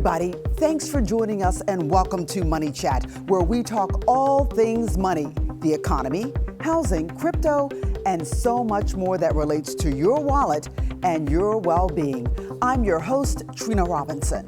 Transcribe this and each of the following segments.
everybody. Thanks for joining us and welcome to Money Chat, where we talk all things money, the economy, housing, crypto, and so much more that relates to your wallet and your well-being. I'm your host, Trina Robinson.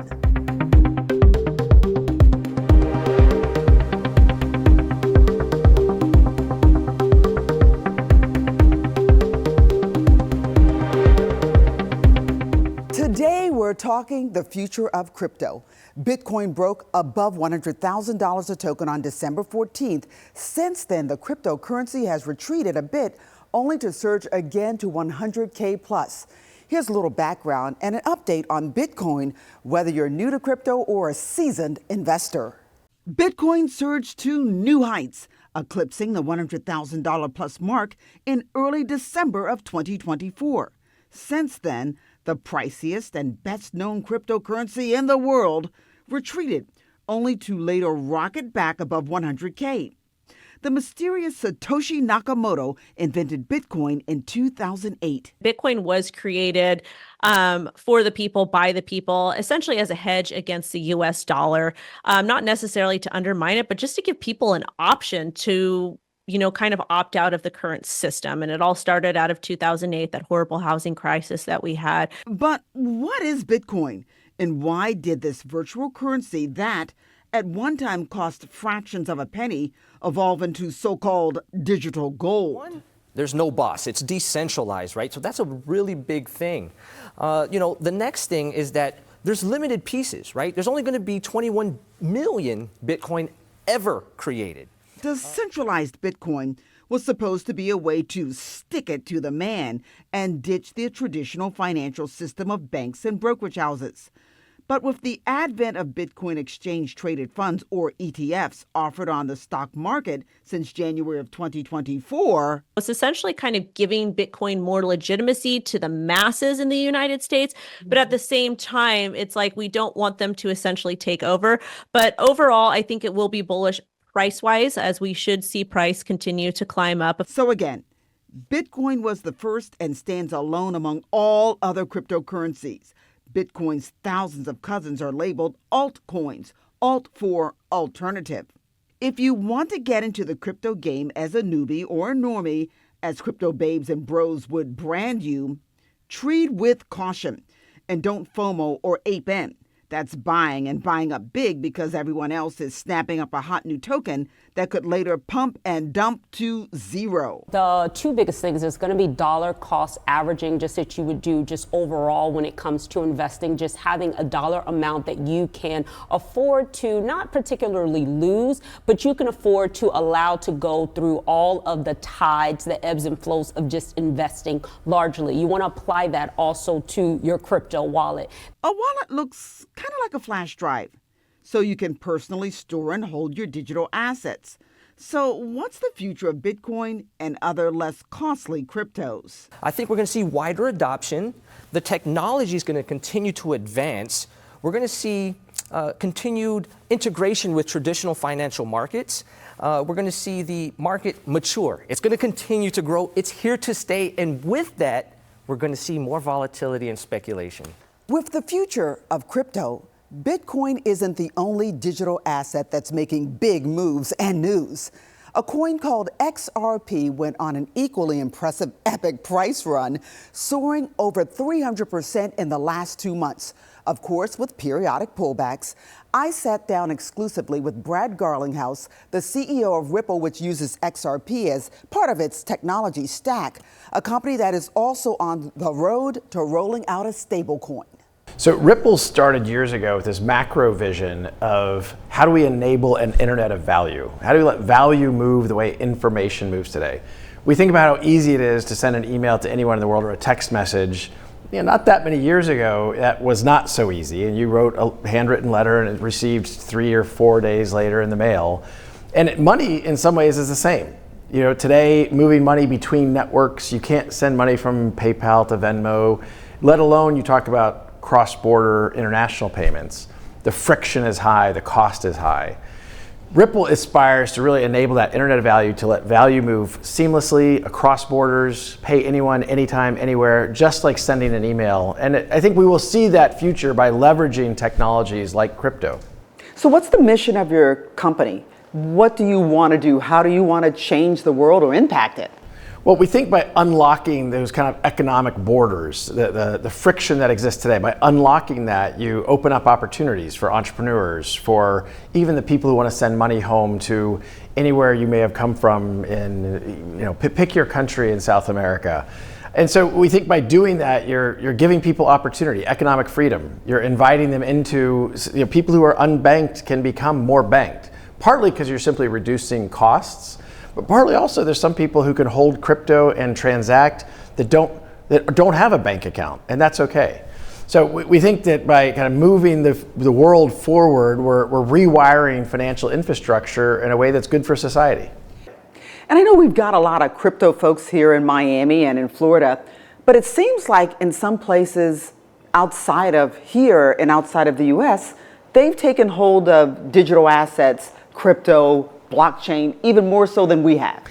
Today, we're talking the future of crypto. Bitcoin broke above $100,000 a token on December 14th. Since then, the cryptocurrency has retreated a bit, only to surge again to 100K plus. Here's a little background and an update on Bitcoin, whether you're new to crypto or a seasoned investor. Bitcoin surged to new heights, eclipsing the $100,000 plus mark in early December of 2024. Since then, the priciest and best-known cryptocurrency in the world retreated, only to later rocket back above 100K. The mysterious Satoshi Nakamoto invented Bitcoin in 2008. Bitcoin was created for the people, by the people, essentially as a hedge against the US dollar, not necessarily to undermine it, but just to give people an option to kind of opt out of the current system. And it all started out of 2008, that horrible housing crisis that we had. But what is Bitcoin? And why did this virtual currency that at one time cost fractions of a penny evolve into so-called digital gold? There's no boss. It's decentralized, right? So that's a really big thing. The next thing is that there's limited pieces, right? There's only going to be 21 million Bitcoin ever created. The centralized Bitcoin was supposed to be a way to stick it to the man and ditch the traditional financial system of banks and brokerage houses. But with the advent of Bitcoin exchange-traded funds, or ETFs, offered on the stock market since January of 2024... It's essentially kind of giving Bitcoin more legitimacy to the masses in the United States. But at the same time, it's like we don't want them to essentially take over. But overall, I think it will be bullish price-wise, as we should see price continue to climb up. So again, Bitcoin was the first and stands alone among all other cryptocurrencies. Bitcoin's thousands of cousins are labeled altcoins, alt for alternative. If you want to get into the crypto game as a newbie or a normie, as crypto babes and bros would brand you, treat with caution and don't FOMO or ape in. That's buying and buying up big because everyone else is snapping up a hot new token that could later pump and dump to zero. The two biggest things is going to be dollar cost averaging, just that you would do just overall when it comes to investing, just having a dollar amount that you can afford to not particularly lose, but you can afford to allow to go through all of the tides, the ebbs and flows of just investing largely. You want to apply that also to your crypto wallet. A wallet looks kind of like a flash drive, so you can personally store and hold your digital assets. So what's the future of Bitcoin and other less costly cryptos? I think we're going to see wider adoption. The technology is going to continue to advance. We're going to see continued integration with traditional financial markets. We're going to see the market mature. It's going to continue to grow. It's here to stay. And with that, we're going to see more volatility and speculation. With the future of crypto, Bitcoin isn't the only digital asset that's making big moves and news. A coin called XRP went on an equally impressive epic price run, soaring over 300% in the last 2 months. Of course, with periodic pullbacks. I sat down exclusively with Brad Garlinghouse, the CEO of Ripple, which uses XRP as part of its technology stack, a company that is also on the road to rolling out a stablecoin. So Ripple started years ago with this macro vision of how do we enable an internet of value? How do we let value move the way information moves today? We think about how easy it is to send an email to anyone in the world or a text message. Not that many years ago, that was not so easy. And you wrote a handwritten letter and it received 3 or 4 days later in the mail. And money in some ways is the same. Today, moving money between networks, you can't send money from PayPal to Venmo, let alone you talk about cross-border international payments. The friction is high, the cost is high. Ripple aspires to really enable that internet of value to let value move seamlessly across borders, pay anyone, anytime, anywhere, just like sending an email. And I think we will see that future by leveraging technologies like crypto. So what's the mission of your company? What do you want to do? How do you want to change the world or impact it? Well, we think by unlocking those kind of economic borders, the friction that exists today, by unlocking that, you open up opportunities for entrepreneurs, for even the people who want to send money home to anywhere you may have come from in, pick your country in South America. And so we think by doing that, you're giving people opportunity, economic freedom. You're inviting them into, people who are unbanked can become more banked, partly because you're simply reducing costs. But partly also, there's some people who can hold crypto and transact that don't have a bank account, and that's okay. So we think that by kind of moving the world forward, we're rewiring financial infrastructure in a way that's good for society. And I know we've got a lot of crypto folks here in Miami and in Florida, but it seems like in some places outside of here and outside of the US, they've taken hold of digital assets, crypto, blockchain, even more so than we have.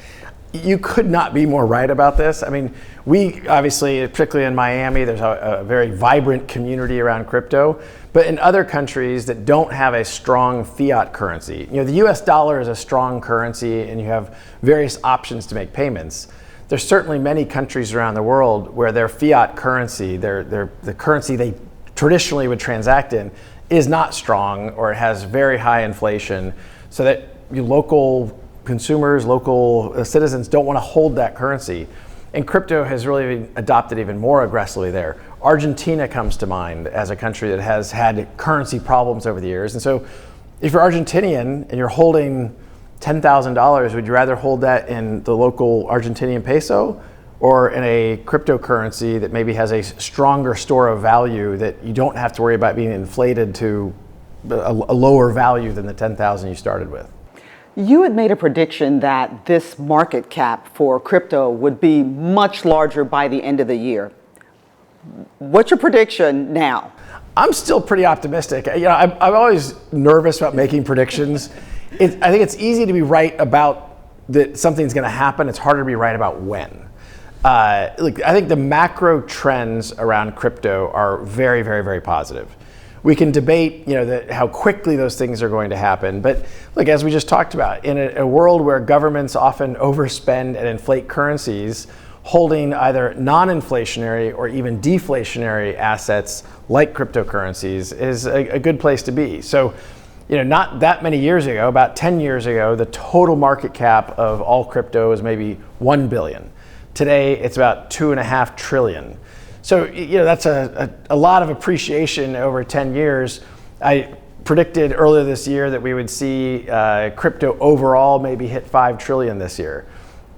You could not be more right about this. I mean, we obviously, particularly in Miami, there's a very vibrant community around crypto. But in other countries that don't have a strong fiat currency, the US dollar is a strong currency and you have various options to make payments. There's certainly many countries around the world where their fiat currency, the currency they traditionally would transact in, is not strong or it has very high inflation, so that local consumers, local citizens don't want to hold that currency. And crypto has really been adopted even more aggressively there. Argentina comes to mind as a country that has had currency problems over the years. And so if you're Argentinian and you're holding $10,000, would you rather hold that in the local Argentinian peso or in a cryptocurrency that maybe has a stronger store of value that you don't have to worry about being inflated to a lower value than the 10,000 you started with? You had made a prediction that this market cap for crypto would be much larger by the end of the year. What's your prediction now? I'm still pretty optimistic. I'm always nervous about making predictions. I think it's easy to be right about that something's going to happen. It's harder to be right about when. I think the macro trends around crypto are very, very, very positive. We can debate, how quickly those things are going to happen. But look, as we just talked about, in a world where governments often overspend and inflate currencies, holding either non-inflationary or even deflationary assets like cryptocurrencies is a good place to be. So, not that many years ago, about 10 years ago, the total market cap of all crypto was maybe 1 billion. Today, it's about 2.5 trillion. So, that's a lot of appreciation over 10 years. I predicted earlier this year that we would see crypto overall maybe hit 5 trillion this year.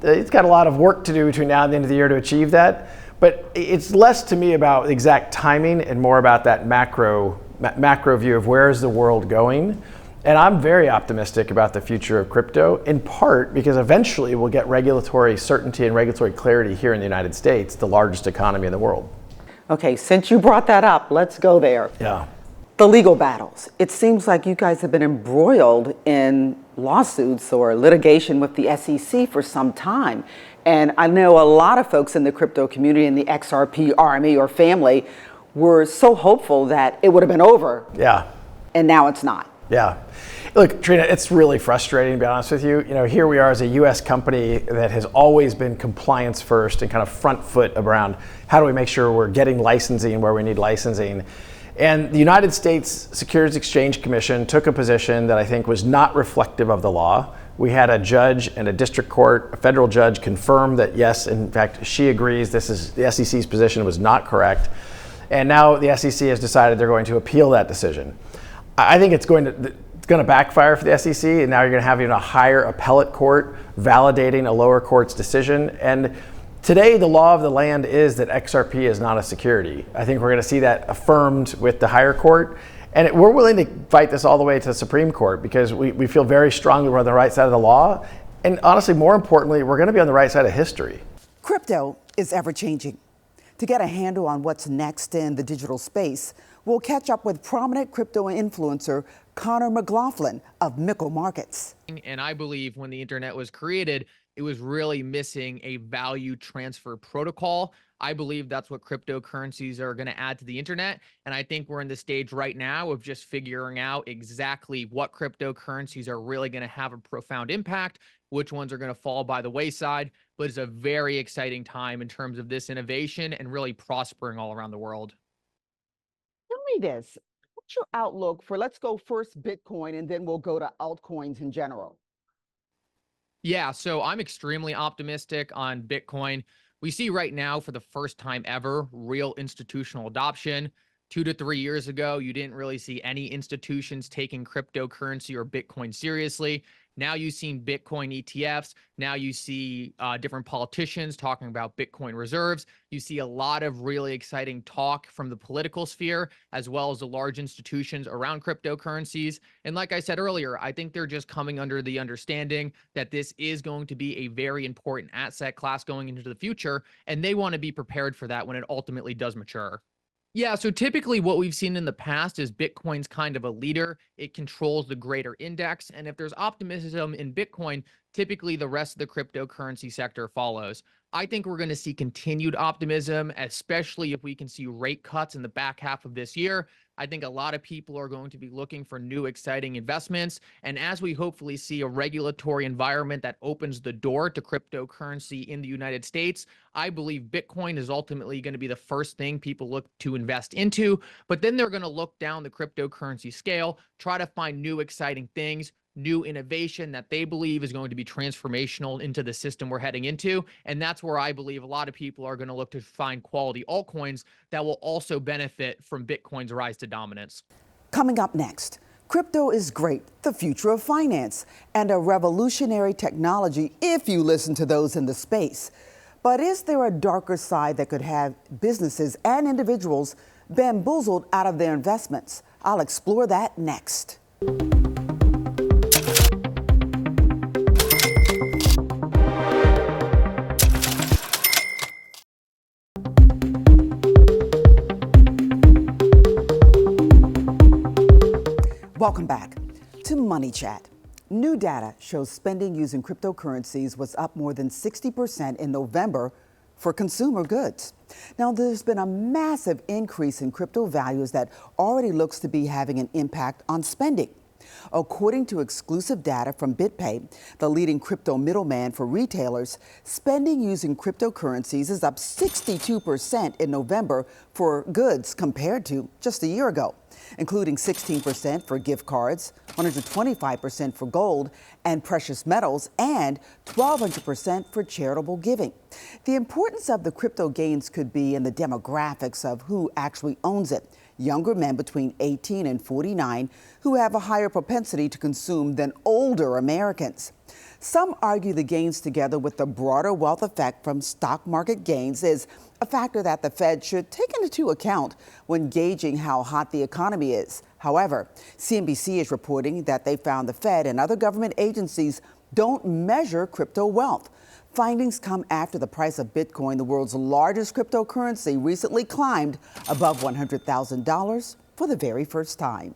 It's got a lot of work to do between now and the end of the year to achieve that. But it's less to me about the exact timing and more about that macro view of where is the world going. And I'm very optimistic about the future of crypto, in part because eventually we'll get regulatory certainty and regulatory clarity here in the United States, the largest economy in the world. Okay, since you brought that up, let's go there. Yeah. The legal battles. It seems like you guys have been embroiled in lawsuits or litigation with the SEC for some time. And I know a lot of folks in the crypto community in the XRP army or family were so hopeful that it would have been over. Yeah. And now it's not. Yeah. Look, Trina, it's really frustrating, to be honest with you. Here we are as a U.S. company that has always been compliance first and kind of front foot around how do we make sure we're getting licensing where we need licensing. And the United States Securities Exchange Commission took a position that I think was not reflective of the law. We had a judge and a district court, a federal judge, confirm that yes, in fact, she agrees the SEC's position was not correct. And now the SEC has decided they're going to appeal that decision. I think it's going to backfire for the SEC, and now you're going to have even a higher appellate court validating a lower court's decision. And today, the law of the land is that XRP is not a security. I think we're going to see that affirmed with the higher court. And we're willing to fight this all the way to the Supreme Court because we feel very strongly we're on the right side of the law. And honestly, more importantly, we're going to be on the right side of history. Crypto is ever changing. To get a handle on what's next in the digital space, we'll catch up with prominent crypto influencer Connor McLaughlin of Mickle Markets. And I believe when the internet was created, it was really missing a value transfer protocol. I believe that's what cryptocurrencies are going to add to the internet. And I think we're in the stage right now of just figuring out exactly what cryptocurrencies are really going to have a profound impact, which ones are going to fall by the wayside. But it's a very exciting time in terms of this innovation and really prospering all around the world. Tell me this. What's your outlook for, let's go first Bitcoin and then we'll go to altcoins in general? Yeah, so I'm extremely optimistic on Bitcoin. We see right now, for the first time ever, real institutional adoption. 2 to 3 years ago, you didn't really see any institutions taking cryptocurrency or Bitcoin seriously. Now you've seen Bitcoin ETFs. Now you see different politicians talking about Bitcoin reserves. You see a lot of really exciting talk from the political sphere, as well as the large institutions around cryptocurrencies. And like I said earlier, I think they're just coming under the understanding that this is going to be a very important asset class going into the future, and they want to be prepared for that when it ultimately does mature. Yeah, so typically what we've seen in the past is Bitcoin's kind of a leader. It controls the greater index. And if there's optimism in Bitcoin, typically the rest of the cryptocurrency sector follows. I think we're going to see continued optimism, especially if we can see rate cuts in the back half of this year. I think a lot of people are going to be looking for new, exciting investments. And as we hopefully see a regulatory environment that opens the door to cryptocurrency in the United States, I believe Bitcoin is ultimately going to be the first thing people look to invest into. But then they're going to look down the cryptocurrency scale, try to find new, exciting things, new innovation that they believe is going to be transformational into the system we're heading into. And that's where I believe a lot of people are going to look to find quality altcoins that will also benefit from Bitcoin's rise to dominance. Coming up next, crypto is great, the future of finance, and a revolutionary technology if you listen to those in the space. But is there a darker side that could have businesses and individuals bamboozled out of their investments? I'll explore that next. Welcome back to Money Chat. New data shows spending using cryptocurrencies was up more than 60% in November for consumer goods. Now, there's been a massive increase in crypto values that already looks to be having an impact on spending. According to exclusive data from BitPay, the leading crypto middleman for retailers, spending using cryptocurrencies is up 62% in November for goods compared to just a year ago, including 16% for gift cards, 125% for gold and precious metals, and 1,200% for charitable giving. The importance of the crypto gains could be in the demographics of who actually owns it. Younger men between 18 and 49 who have a higher propensity to consume than older Americans. Some argue the gains, together with the broader wealth effect from stock market gains, is a factor that the Fed should take into account when gauging how hot the economy is. However, CNBC is reporting that they found the Fed and other government agencies don't measure crypto wealth. Findings come after the price of Bitcoin, the world's largest cryptocurrency, recently climbed above $100,000 for the very first time.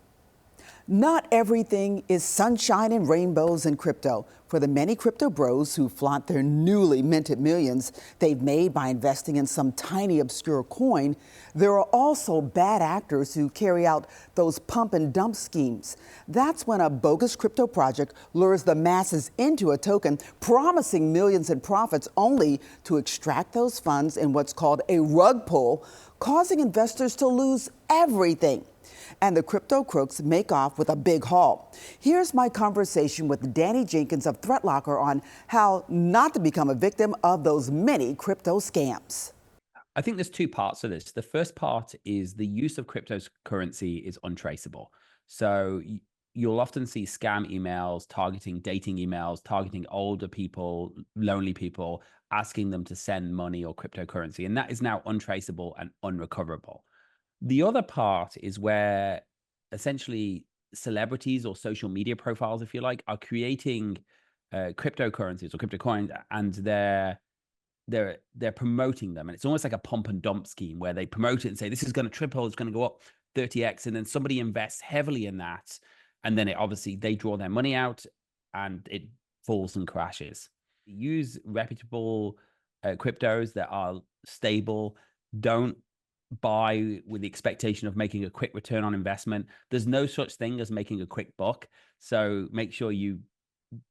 Not everything is sunshine and rainbows in crypto. For the many crypto bros who flaunt their newly minted millions they've made by investing in some tiny obscure coin, there are also bad actors who carry out those pump and dump schemes. That's when a bogus crypto project lures the masses into a token, promising millions in profits, only to extract those funds in what's called a rug pull, causing investors to lose everything. And the crypto crooks make off with a big haul. Here's my conversation with Danny Jenkins of ThreatLocker on how not to become a victim of those many crypto scams. I think there's two parts to this. The first part is the use of cryptocurrency is untraceable. So you'll often see scam emails targeting dating emails, targeting older people, lonely people, asking them to send money or cryptocurrency. And that is now untraceable and unrecoverable. The other part is where essentially celebrities or social media profiles, if you like, are creating cryptocurrencies or crypto coins, and they're promoting them. And it's almost like a pump and dump scheme where they promote it and say, this is going to triple, it's going to go up 30x. And then somebody invests heavily in that. And then they draw their money out and it falls and crashes. Use reputable cryptos that are stable. Don't buy with the expectation of making a quick return on investment. There's no such thing as making a quick buck. So make sure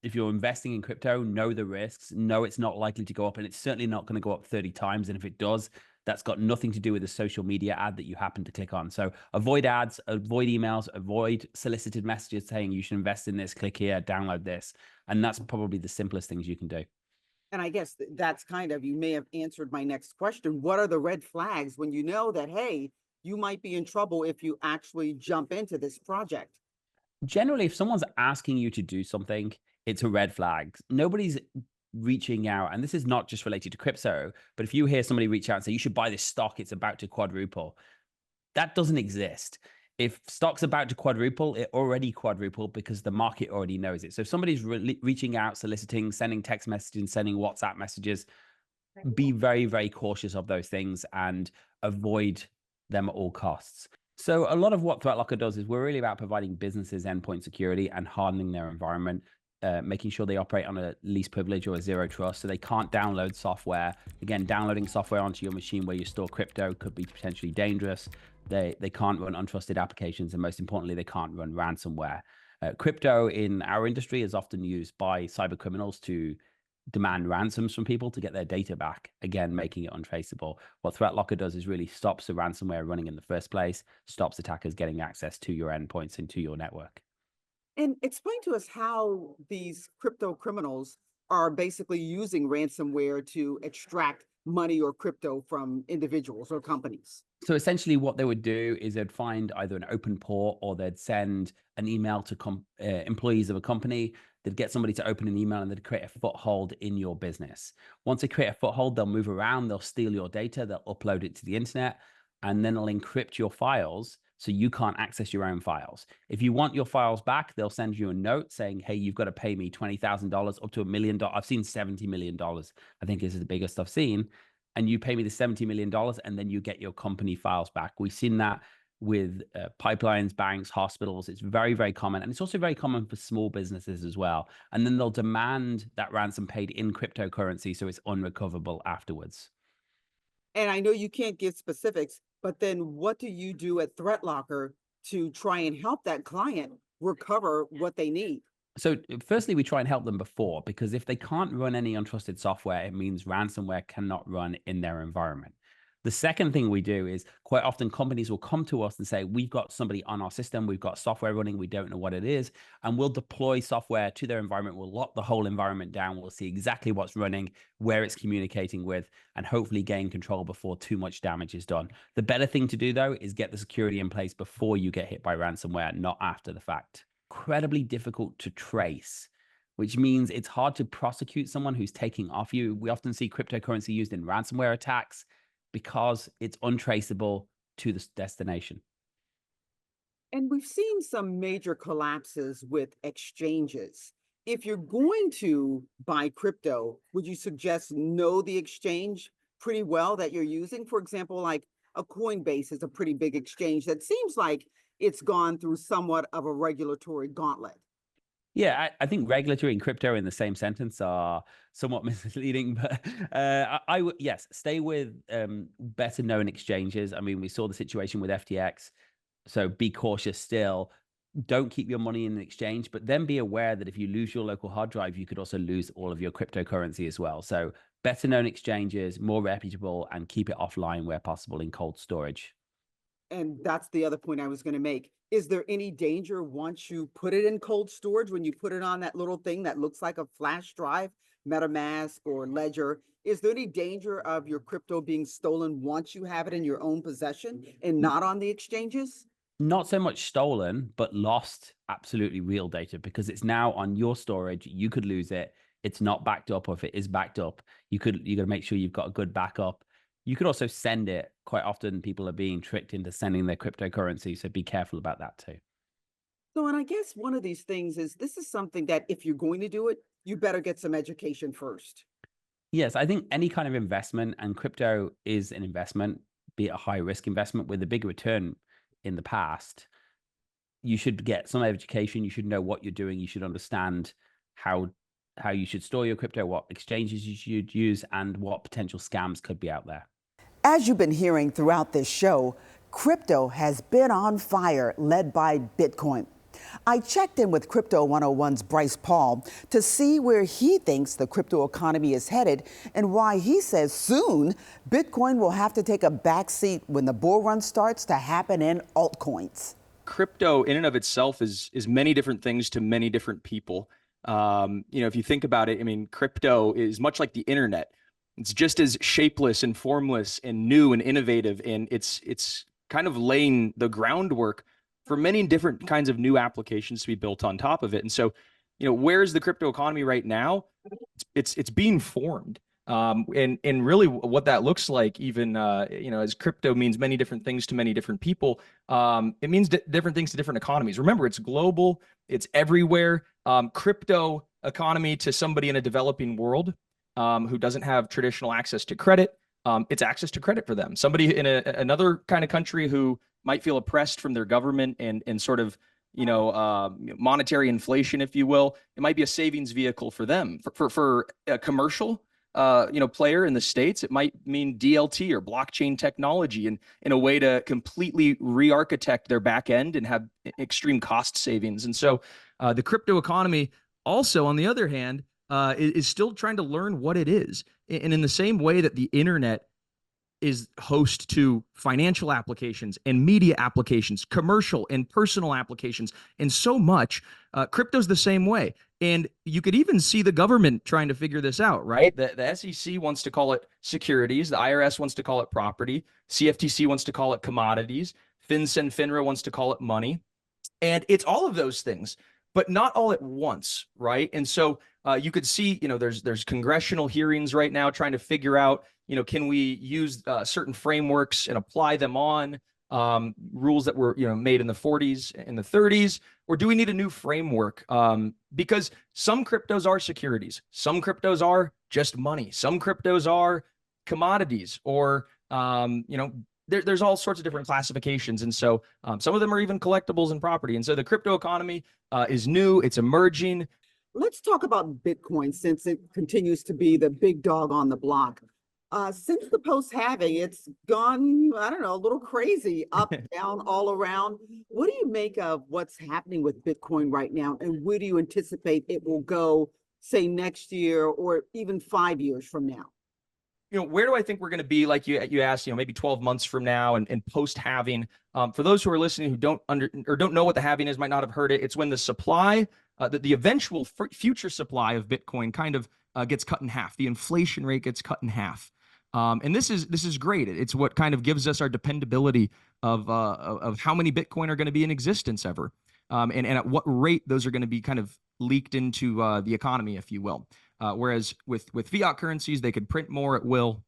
if you're investing in crypto, know the risks, know it's not likely to go up, and it's certainly not going to go up 30 times. And if it does, that's got nothing to do with the social media ad that you happen to click on. So avoid ads, avoid emails, avoid solicited messages saying you should invest in this, click here, download this. And that's probably the simplest things you can do. And I guess that's kind of, you may have answered my next question. What are the red flags when you know that, hey, you might be in trouble if you actually jump into this project? Generally, if someone's asking you to do something, it's a red flag. Nobody's reaching out, and this is not just related to crypto, but if you hear somebody reach out and say, you should buy this stock, it's about to quadruple, that doesn't exist. If stock's about to quadruple, it already quadrupled because the market already knows it. So if somebody's reaching out, soliciting, sending text messages, sending WhatsApp messages, be very, very cautious of those things and avoid them at all costs. So a lot of what ThreatLocker does is we're really about providing businesses endpoint security and hardening their environment, making sure they operate on a least privilege or a zero trust, so they can't download software. Again, downloading software onto your machine where you store crypto could be potentially dangerous. They can't run untrusted applications, and most importantly, they can't run ransomware. Crypto in our industry is often used by cyber criminals to demand ransoms from people to get their data back, again, making it untraceable. What ThreatLocker does is really stops the ransomware running in the first place, stops attackers getting access to your endpoints and to your network. And explain to us how these crypto criminals are basically using ransomware to extract money or crypto from individuals or companies. So essentially what they would do is they'd find either an open port or they'd send an email to employees of a company. They'd get somebody to open an email and they'd create a foothold in your business. Once they create a foothold, they'll move around, they'll steal your data, they'll upload it to the internet, and then they'll encrypt your files so you can't access your own files. If you want your files back, they'll send you a note saying, hey, you've got to pay me $20,000 up to $1 million. I've seen $70 million, I think is the biggest I've seen. And you pay me the $70 million and then you get your company files back. We've seen that with pipelines, banks, hospitals. It's very, very common. And it's also very common for small businesses as well. And then they'll demand that ransom paid in cryptocurrency so it's unrecoverable afterwards. And I know you can't give specifics, but then what do you do at ThreatLocker to try and help that client recover what they need? So firstly, we try and help them before, because if they can't run any untrusted software, it means ransomware cannot run in their environment. The second thing we do is quite often companies will come to us and say, we've got somebody on our system, we've got software running, we don't know what it is. And we'll deploy software to their environment. We'll lock the whole environment down. We'll see exactly what's running, where it's communicating with, and hopefully gain control before too much damage is done. The better thing to do, though, is get the security in place before you get hit by ransomware, not after the fact. Incredibly difficult to trace, which means it's hard to prosecute someone who's taking off you. We often see cryptocurrency used in ransomware attacks because it's untraceable to the destination. And we've seen some major collapses with exchanges. If you're going to buy crypto, would you suggest know the exchange pretty well that you're using? For example, like a Coinbase is a pretty big exchange that seems like it's gone through somewhat of a regulatory gauntlet. Yeah, I think regulatory and crypto in the same sentence are somewhat misleading, but I would, yes, stay with better known exchanges. I mean, we saw the situation with FTX, so be cautious still. Don't keep your money in an exchange, but then be aware that if you lose your local hard drive, you could also lose all of your cryptocurrency as well. So better known exchanges, more reputable, and keep it offline where possible in cold storage. And that's the other point I was going to make. Is there any danger once you put it in cold storage, when you put it on that little thing that looks like a flash drive, MetaMask or Ledger? Is there any danger of your crypto being stolen once you have it in your own possession and not on the exchanges? Not so much stolen, but lost absolutely real data, because it's now on your storage. You could lose it. It's not backed up, or if it is backed up, you got to make sure you've got a good backup. You could also send it. Quite often people are being tricked into sending their cryptocurrency, so be careful about that too. So, and I guess one of these things is, this is something that if you're going to do it, you better get some education first. Yes, I think any kind of investment, and crypto is an investment, be it a high risk investment with a big return in the past, you should get some education. You should know what you're doing. You should understand how you should store your crypto, what exchanges you should use, and what potential scams could be out there. As you've been hearing throughout this show, crypto has been on fire, led by Bitcoin. I checked in with Crypto 101's Bryce Paul to see where he thinks the crypto economy is headed and why he says soon Bitcoin will have to take a backseat when the bull run starts to happen in altcoins. Crypto in and of itself is many different things to many different people. If you think about it, I mean, crypto is much like the internet. It's just as shapeless and formless and new and innovative, and it's kind of laying the groundwork for many different kinds of new applications to be built on top of it. And so, where's the crypto economy right now? It's being formed. And really what that looks like, even, as crypto means many different things to many different people, it means different things to different economies. Remember, it's global, it's everywhere. Crypto economy to somebody in a developing world who doesn't have traditional access to credit, it's access to credit for them. Somebody in another kind of country who might feel oppressed from their government and sort of, monetary inflation, if you will, it might be a savings vehicle for them. For a commercial player in the States, it might mean DLT or blockchain technology and in a way to completely re-architect their back end and have extreme cost savings. And so the crypto economy also, on the other hand, is still trying to learn what it is. And in the same way that the internet is host to financial applications and media applications, commercial and personal applications, and so much, crypto's the same way. And you could even see the government trying to figure this out, right? The SEC wants to call it securities. The IRS wants to call it property. CFTC wants to call it commodities. FinRA wants to call it money. And it's all of those things, but not all at once, right? And so you could see, there's congressional hearings right now trying to figure out, can we use certain frameworks and apply them on rules that were, made in the 40s and the 30s, or do we need a new framework? Because some cryptos are securities, some cryptos are just money, some cryptos are commodities, or there's all sorts of different classifications. And so some of them are even collectibles and property. And so the crypto economy is new, it's emerging. Let's talk about Bitcoin since it continues to be the big dog on the block. Since the post-halving, it's gone, I don't know, a little crazy, up, down, all around. What do you make of what's happening with Bitcoin right now? And where do you anticipate it will go, say, next year or even 5 years from now? Where do I think we're going to be, like you asked, maybe 12 months from now and post-halving? For those who are listening who don't know what the halving is, might not have heard it, it's when the supply, the eventual future supply of Bitcoin kind of gets cut in half. The inflation rate gets cut in half. And this is great. It's what kind of gives us our dependability of how many Bitcoin are going to be in existence ever, and at what rate those are going to be kind of leaked into the economy, if you will. Whereas with fiat currencies, they could print more at will.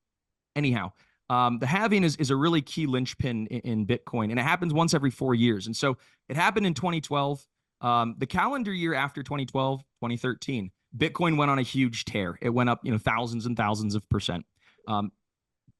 Anyhow, the halving is a really key linchpin in Bitcoin, and it happens once every 4 years. And so it happened in 2012. The calendar year after 2012, 2013, Bitcoin went on a huge tear. It went up, thousands and thousands of percent.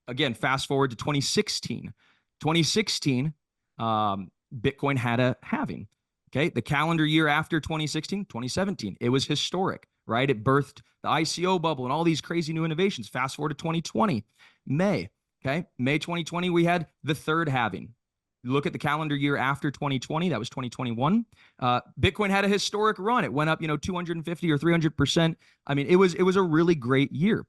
Again, fast forward to 2016. 2016, Bitcoin had a halving. Okay, the calendar year after 2016, 2017, it was historic, right? It birthed the ICO bubble and all these crazy new innovations. Fast forward to 2020, May 2020, we had the third halving. Look at the calendar year after 2020, that was 2021. Bitcoin had a historic run. It went up, 250 or 300%. I mean, it was a really great year.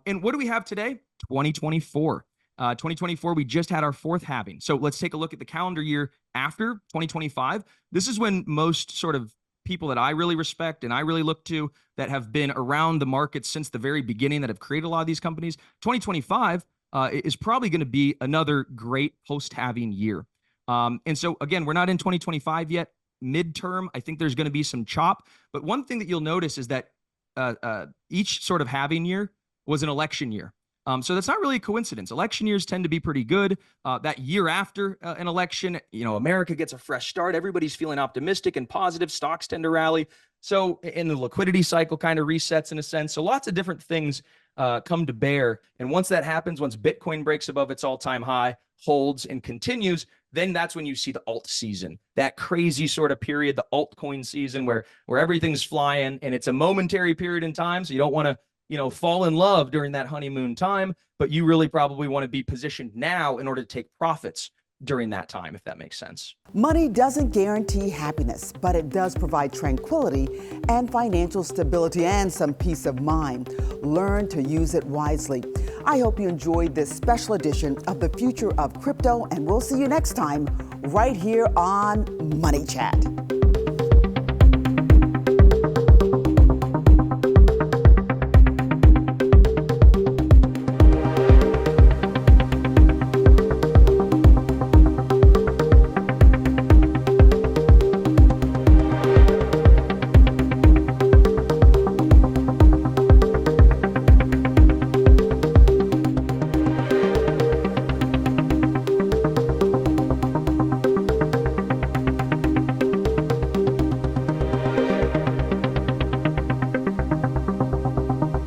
And what do we have today? 2024. 2024, we just had our fourth halving. So let's take a look at the calendar year after 2025. This is when most sort of people that I really respect and I really look to that have been around the market since the very beginning, that have created a lot of these companies. 2025 is probably going to be another great post-halving year. And so again, we're not in 2025 yet. Midterm, I think there's going to be some chop. But one thing that you'll notice is that each sort of halving year was an election year. So that's not really a coincidence. Election years tend to be pretty good. That year after an election, America gets a fresh start. Everybody's feeling optimistic and positive. Stocks tend to rally. So, and the liquidity cycle kind of resets in a sense. So lots of different things come to bear. And once that happens, once Bitcoin breaks above its all-time high, holds and continues, then that's when you see the alt season, that crazy sort of period, the altcoin season where everything's flying, and it's a momentary period in time. So you don't want to fall in love during that honeymoon time, but you really probably want to be positioned now in order to take profits during that time, if that makes sense. Money doesn't guarantee happiness, but it does provide tranquility and financial stability and some peace of mind. Learn to use it wisely. I hope you enjoyed this special edition of The Future of Crypto, and we'll see you next time right here on Money Chat.